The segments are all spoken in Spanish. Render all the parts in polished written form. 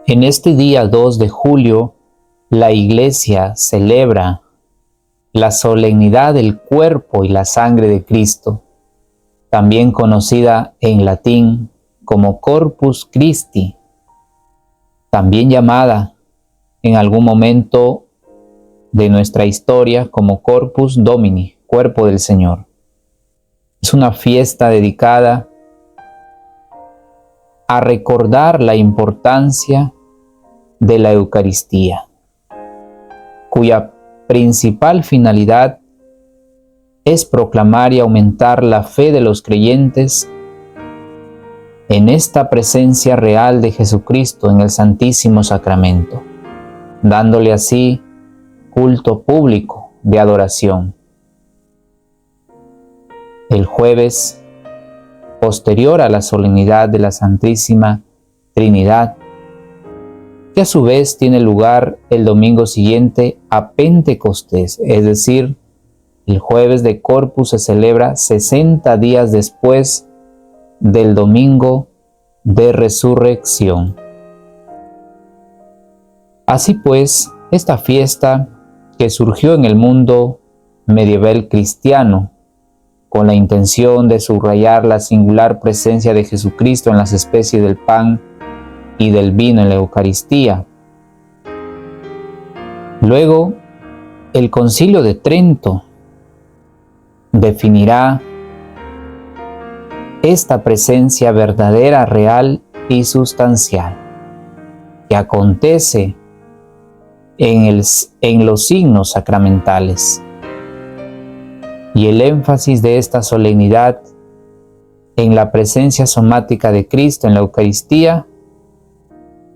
En este día 2 de julio, la Iglesia celebra la solemnidad del cuerpo y la sangre de Cristo, también conocida en latín como Corpus Christi, también llamada en algún momento de nuestra historia como Corpus Domini, cuerpo del Señor. Es una fiesta dedicada a recordar la importancia de la Eucaristía, cuya principal finalidad es proclamar y aumentar la fe de los creyentes en esta presencia real de Jesucristo en el Santísimo Sacramento, dándole así culto público de adoración. El jueves posterior a la solemnidad de la Santísima Trinidad, que a su vez tiene lugar el domingo siguiente a Pentecostés, es decir, el jueves de Corpus se celebra 60 días después del domingo de Resurrección. Así pues, esta fiesta que surgió en el mundo medieval cristiano con la intención de subrayar la singular presencia de Jesucristo en las especies del pan y del vino en la Eucaristía. Luego, el Concilio de Trento definirá esta presencia verdadera, real y sustancial, que acontece en los signos sacramentales. Y el énfasis de esta solemnidad en la presencia somática de Cristo en la Eucaristía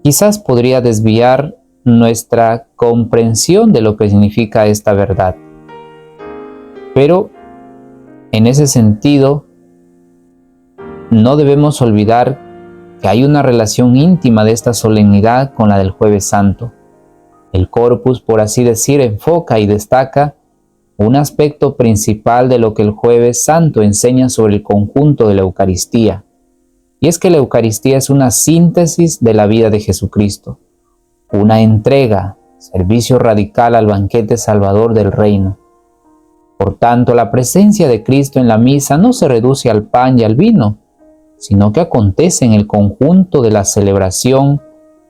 quizás podría desviar nuestra comprensión de lo que significa esta verdad. Pero en ese sentido, no debemos olvidar que hay una relación íntima de esta solemnidad con la del Jueves Santo. El Corpus, por así decir, enfoca y destaca un aspecto principal de lo que el Jueves Santo enseña sobre el conjunto de la Eucaristía. Y es que la Eucaristía es una síntesis de la vida de Jesucristo, una entrega, servicio radical al banquete salvador del reino. Por tanto, la presencia de Cristo en la misa no se reduce al pan y al vino, sino que acontece en el conjunto de la celebración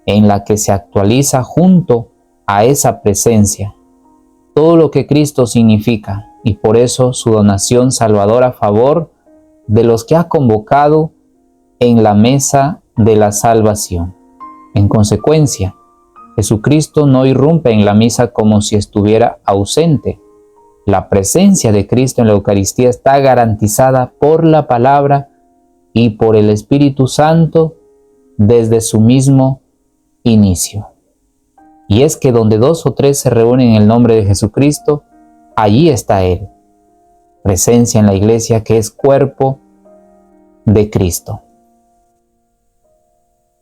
en la que se actualiza junto a esa presencia todo lo que Cristo significa, y por eso su donación salvadora a favor de los que ha convocado en la mesa de la salvación. En consecuencia, Jesucristo no irrumpe en la misa como si estuviera ausente. La presencia de Cristo en la Eucaristía está garantizada por la palabra y por el Espíritu Santo desde su mismo inicio. Y es que donde 2 o 3 se reúnen en el nombre de Jesucristo, allí está Él. Presencia en la Iglesia que es cuerpo de Cristo.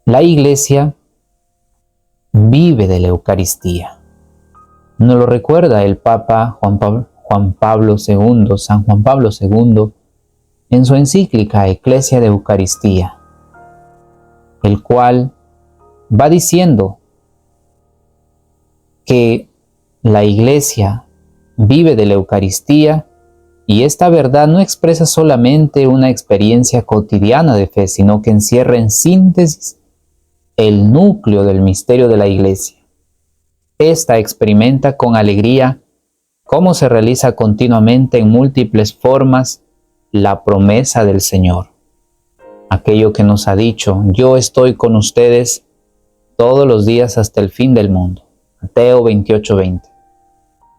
La Iglesia vive de la Eucaristía. Nos lo recuerda el Papa Juan Pablo II, San Juan Pablo II, en su encíclica Ecclesia de Eucaristía, el cual va diciendo que la Iglesia vive de la Eucaristía y esta verdad no expresa solamente una experiencia cotidiana de fe, sino que encierra en síntesis el núcleo del misterio de la Iglesia. Esta experimenta con alegría cómo se realiza continuamente en múltiples formas la promesa del Señor. Aquello que nos ha dicho: yo estoy con ustedes todos los días hasta el fin del mundo. Mateo 28:20.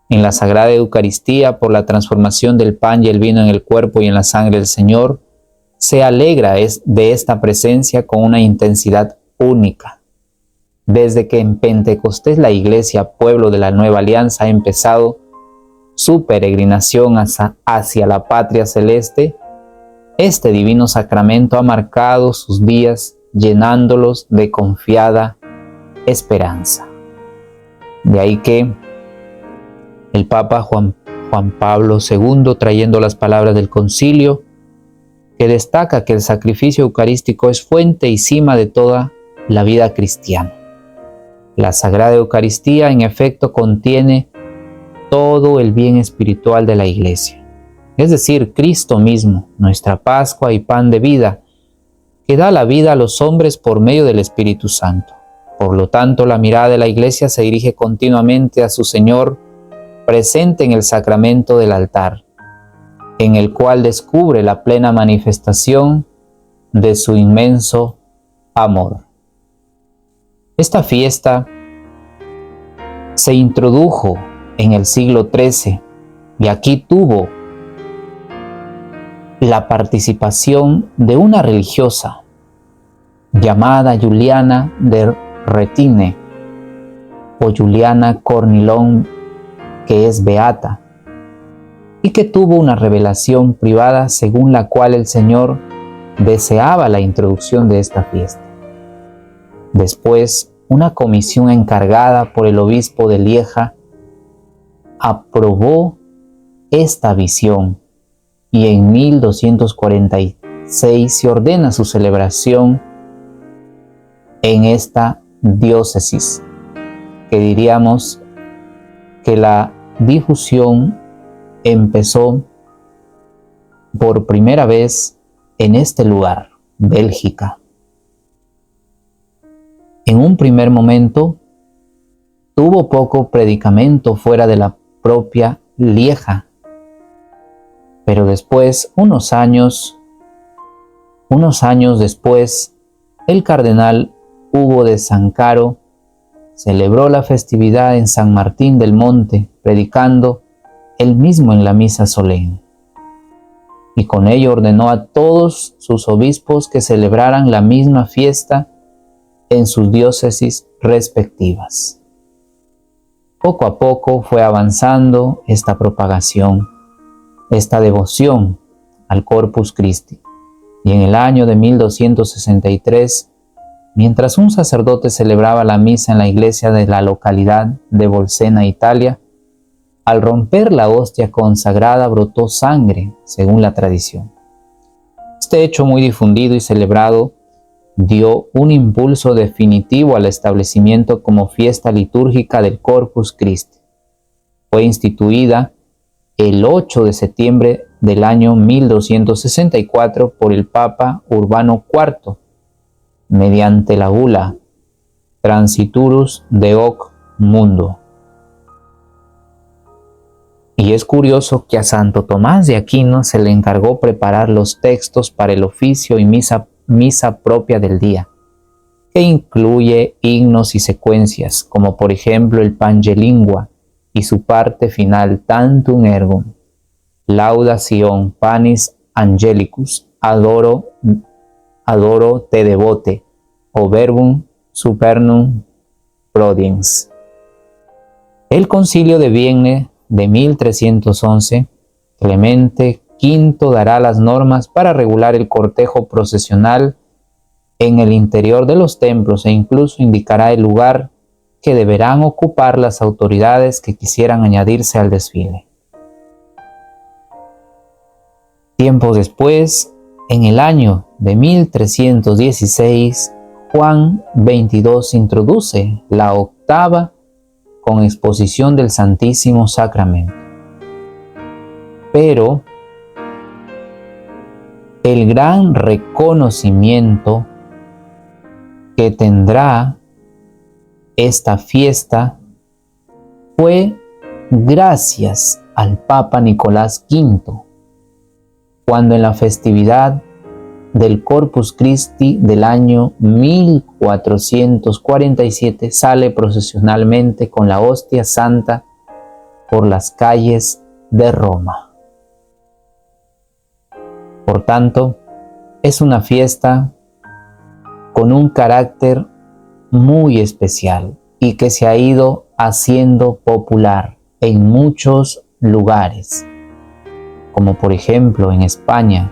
En la Sagrada Eucaristía, por la transformación del pan y el vino en el cuerpo y en la sangre del Señor, se alegra de esta presencia con una intensidad única. Desde que en Pentecostés la Iglesia, pueblo de la Nueva Alianza, ha empezado su peregrinación hacia la patria celeste, este divino sacramento ha marcado sus días llenándolos de confiada esperanza. De ahí que el Papa Juan Pablo II, trayendo las palabras del concilio, que destaca que el sacrificio eucarístico es fuente y cima de toda la vida cristiana. La Sagrada Eucaristía, en efecto, contiene todo el bien espiritual de la Iglesia, es decir, Cristo mismo, nuestra Pascua y pan de vida, que da la vida a los hombres por medio del Espíritu Santo. Por lo tanto, la mirada de la Iglesia se dirige continuamente a su Señor, presente en el sacramento del altar, en el cual descubre la plena manifestación de su inmenso amor. Esta fiesta se introdujo en el siglo XIII y aquí tuvo la participación de una religiosa llamada Juliana de Retine o Juliana Cornilón, que es beata, y que tuvo una revelación privada según la cual el Señor deseaba la introducción de esta fiesta. Después, una comisión encargada por el obispo de Lieja aprobó esta visión y en 1246 se ordena su celebración en esta diócesis, que diríamos que la difusión empezó por primera vez en este lugar, Bélgica. En un primer momento tuvo poco predicamento fuera de la propia Lieja, pero después, unos años después, el cardenal Hugo de Zancaro celebró la festividad en San Martín del Monte, predicando él mismo en la misa solemne. Y con ello ordenó a todos sus obispos que celebraran la misma fiesta en sus diócesis respectivas. Poco a poco fue avanzando esta propagación, esta devoción al Corpus Christi. Y en el año de 1263, mientras un sacerdote celebraba la misa en la iglesia de la localidad de Bolsena, Italia, al romper la hostia consagrada brotó sangre, según la tradición. Este hecho muy difundido y celebrado dio un impulso definitivo al establecimiento como fiesta litúrgica del Corpus Christi. Fue instituida el 8 de septiembre del año 1264 por el Papa Urbano IV, mediante la bula Transiturus de Hoc Mundo. Y es curioso que a Santo Tomás de Aquino se le encargó preparar los textos para el oficio y misa propia del día, que incluye himnos y secuencias, como por ejemplo el Pangelingua y su parte final Tantum Ergum, Lauda Sion Panis Angelicus, Adoro te devote, o Verbum Supernum Prodiens. El Concilio de Vienne de 1311, Clemente V dará las normas para regular el cortejo procesional en el interior de los templos e incluso indicará el lugar que deberán ocupar las autoridades que quisieran añadirse al desfile. Tiempo después, en el año de 1316, Juan XXII introduce la octava con exposición del Santísimo Sacramento. Pero el gran reconocimiento que tendrá esta fiesta fue gracias al Papa Nicolás V, cuando en la festividad del Corpus Christi del año 1447 sale procesionalmente con la hostia santa por las calles de Roma. Por tanto, es una fiesta con un carácter muy especial y que se ha ido haciendo popular en muchos lugares, como por ejemplo en España,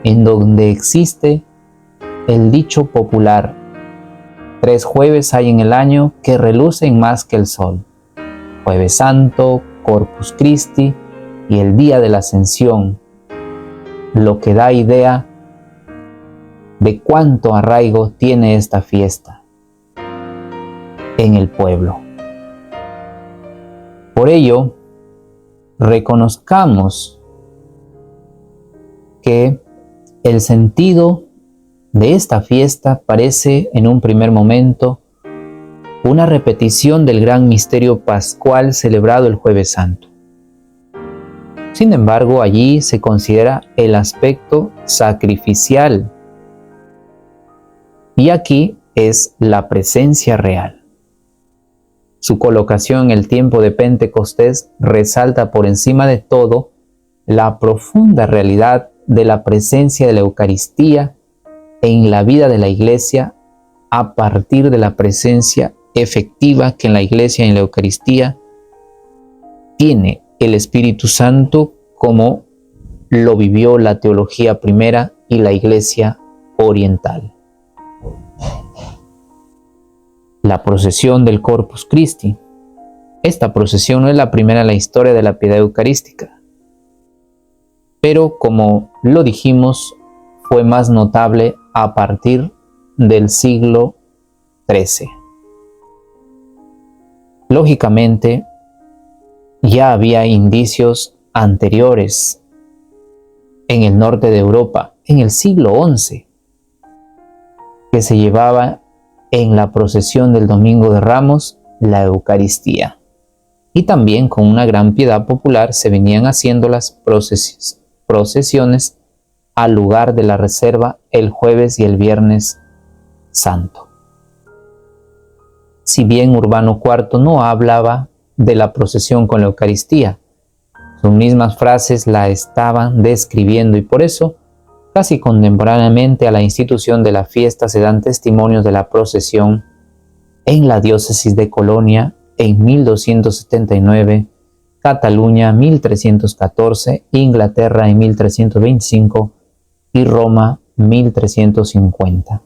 en donde existe el dicho popular: 3 jueves hay en el año que relucen más que el sol: Jueves Santo, Corpus Christi y el Día de la Ascensión, lo que da idea de cuánto arraigo tiene esta fiesta. en el pueblo. Por ello, reconozcamos que el sentido de esta fiesta parece en un primer momento una repetición del gran misterio pascual celebrado el Jueves Santo. Sin embargo, allí se considera el aspecto sacrificial y aquí es la presencia real. Su colocación en el tiempo de Pentecostés resalta por encima de todo la profunda realidad de la presencia de la Eucaristía en la vida de la Iglesia a partir de la presencia efectiva que en la Iglesia y en la Eucaristía tiene el Espíritu Santo, como lo vivió la teología primera y la Iglesia oriental. La procesión del Corpus Christi. Esta procesión no es la primera en la historia de la piedad eucarística, pero como lo dijimos, fue más notable a partir del siglo XIII. Lógicamente, ya había indicios anteriores en el norte de Europa, en el siglo XI, que se llevaba en la procesión del Domingo de Ramos la Eucaristía. Y también con una gran piedad popular se venían haciendo las procesiones al lugar de la reserva el jueves y el viernes santo. Si bien Urbano IV no hablaba de la procesión con la Eucaristía, sus mismas frases la estaban describiendo y por eso, casi contemporáneamente a la institución de la fiesta se dan testimonios de la procesión en la diócesis de Colonia en 1279, Cataluña 1314, Inglaterra en 1325 y Roma 1350.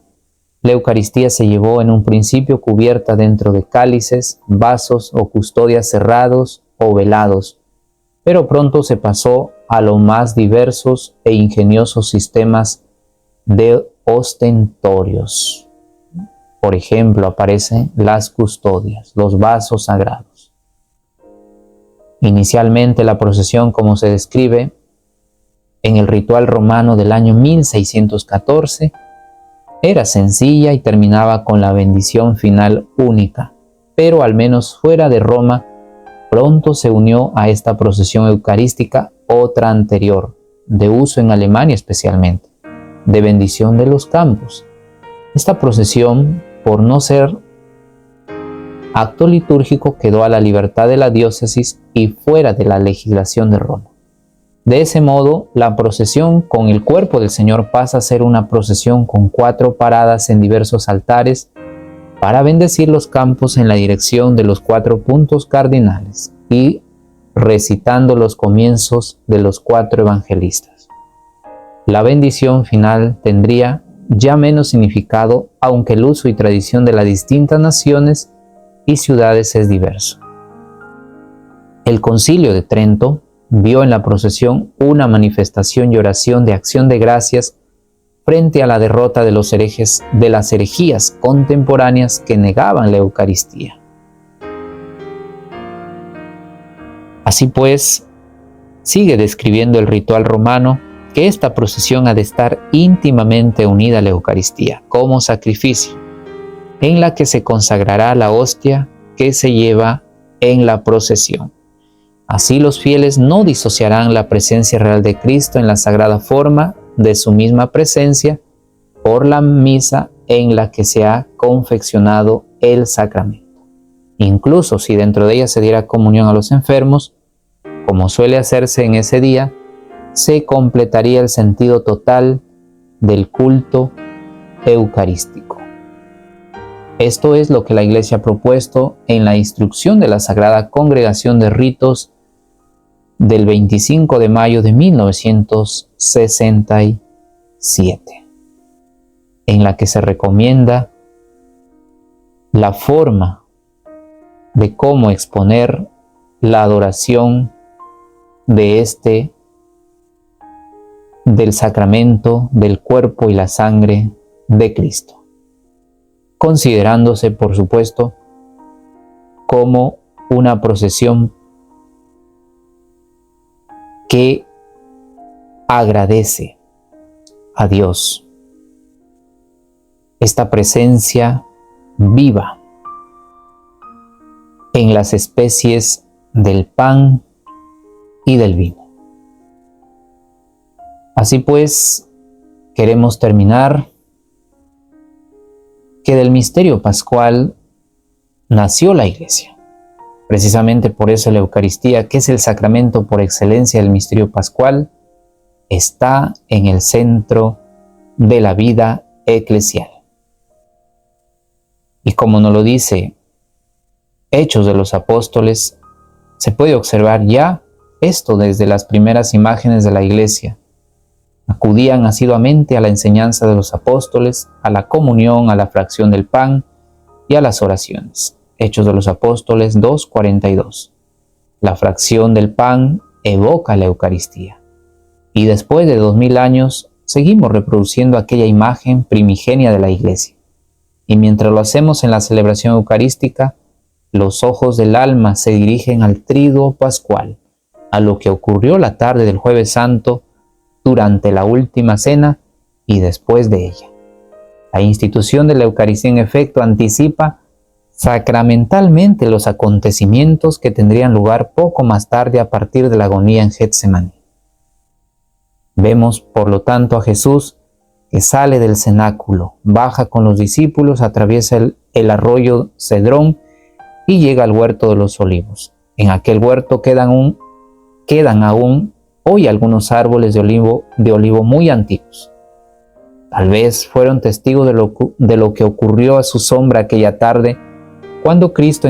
La Eucaristía se llevó en un principio cubierta dentro de cálices, vasos o custodias cerrados o velados, pero pronto se pasó a los más diversos e ingeniosos sistemas de ostentorios. Por ejemplo, aparecen las custodias, los vasos sagrados. Inicialmente la procesión, como se describe en el ritual romano del año 1614, era sencilla y terminaba con la bendición final única, pero al menos fuera de Roma, pronto se unió a esta procesión eucarística otra anterior, de uso en Alemania especialmente, de bendición de los campos. Esta procesión, por no ser acto litúrgico, quedó a la libertad de la diócesis y fuera de la legislación de Roma. De ese modo, la procesión con el cuerpo del Señor pasa a ser una procesión con 4 paradas en diversos altares para bendecir los campos en la dirección de los 4 puntos cardinales y recitando los comienzos de los 4 evangelistas. La bendición final tendría ya menos significado, aunque el uso y tradición de las distintas naciones y ciudades es diverso. El Concilio de Trento vio en la procesión una manifestación y oración de acción de gracias frente a la derrota de los herejes, de las herejías contemporáneas que negaban la Eucaristía. Así pues, sigue describiendo el ritual romano que esta procesión ha de estar íntimamente unida a la Eucaristía como sacrificio, en la que se consagrará la hostia que se lleva en la procesión. Así los fieles no disociarán la presencia real de Cristo en la sagrada forma de su misma presencia por la misa en la que se ha confeccionado el sacramento. Incluso si dentro de ella se diera comunión a los enfermos, como suele hacerse en ese día, se completaría el sentido total del culto eucarístico. Esto es lo que la Iglesia ha propuesto en la instrucción de la Sagrada Congregación de Ritos del 25 de mayo de 1967, en la que se recomienda la forma de cómo exponer la adoración del sacramento del cuerpo y la sangre de Cristo, considerándose, por supuesto, como una procesión que agradece a Dios esta presencia viva en las especies del pan y del vino. Así pues, queremos terminar que del misterio pascual nació la Iglesia. Precisamente por eso la Eucaristía, que es el sacramento por excelencia del misterio pascual, está en el centro de la vida eclesial. Y como nos lo dice Hechos de los Apóstoles, se puede observar ya esto desde las primeras imágenes de la Iglesia. Acudían asiduamente a la enseñanza de los apóstoles, a la comunión, a la fracción del pan y a las oraciones. Hechos de los Apóstoles 2:42. La fracción del pan evoca la Eucaristía. Y después de 2000 años, seguimos reproduciendo aquella imagen primigenia de la Iglesia. Y mientras lo hacemos en la celebración eucarística, los ojos del alma se dirigen al triduo pascual, a lo que ocurrió la tarde del Jueves Santo, durante la última cena y después de ella. La institución de la Eucaristía en efecto anticipa sacramentalmente los acontecimientos que tendrían lugar poco más tarde a partir de la agonía en Getsemaní. Vemos, por lo tanto, a Jesús que sale del cenáculo, baja con los discípulos, atraviesa el arroyo Cedrón y llega al huerto de los olivos. En aquel huerto quedan aún hoy algunos árboles de olivo muy antiguos. Tal vez fueron testigos de lo que ocurrió a su sombra aquella tarde, cuando Cristo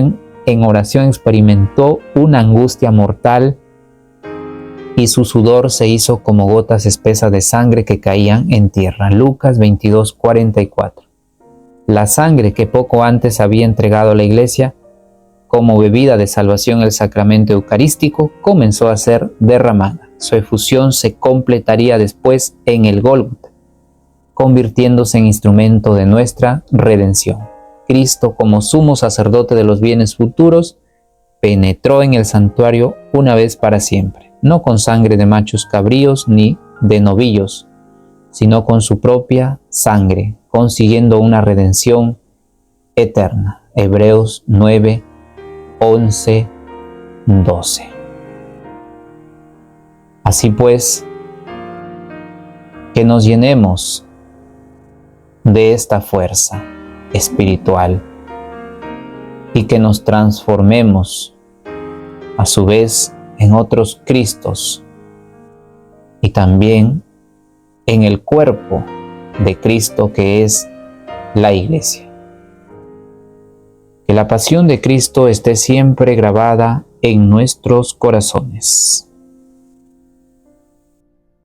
en oración experimentó una angustia mortal y su sudor se hizo como gotas espesas de sangre que caían en tierra. Lucas 22:44. La sangre que poco antes había entregado a la Iglesia como bebida de salvación el sacramento eucarístico comenzó a ser derramada. Su efusión se completaría después en el Gólgota, convirtiéndose en instrumento de nuestra redención. Cristo, como sumo sacerdote de los bienes futuros, penetró en el santuario una vez para siempre, no con sangre de machos cabríos ni de novillos, sino con su propia sangre, consiguiendo una redención eterna. Hebreos 9, 11, 12. Así pues, que nos llenemos de esta fuerza espiritual y que nos transformemos a su vez en otros Cristos y también en el cuerpo de Cristo que es la Iglesia. Que la pasión de Cristo esté siempre grabada en nuestros corazones.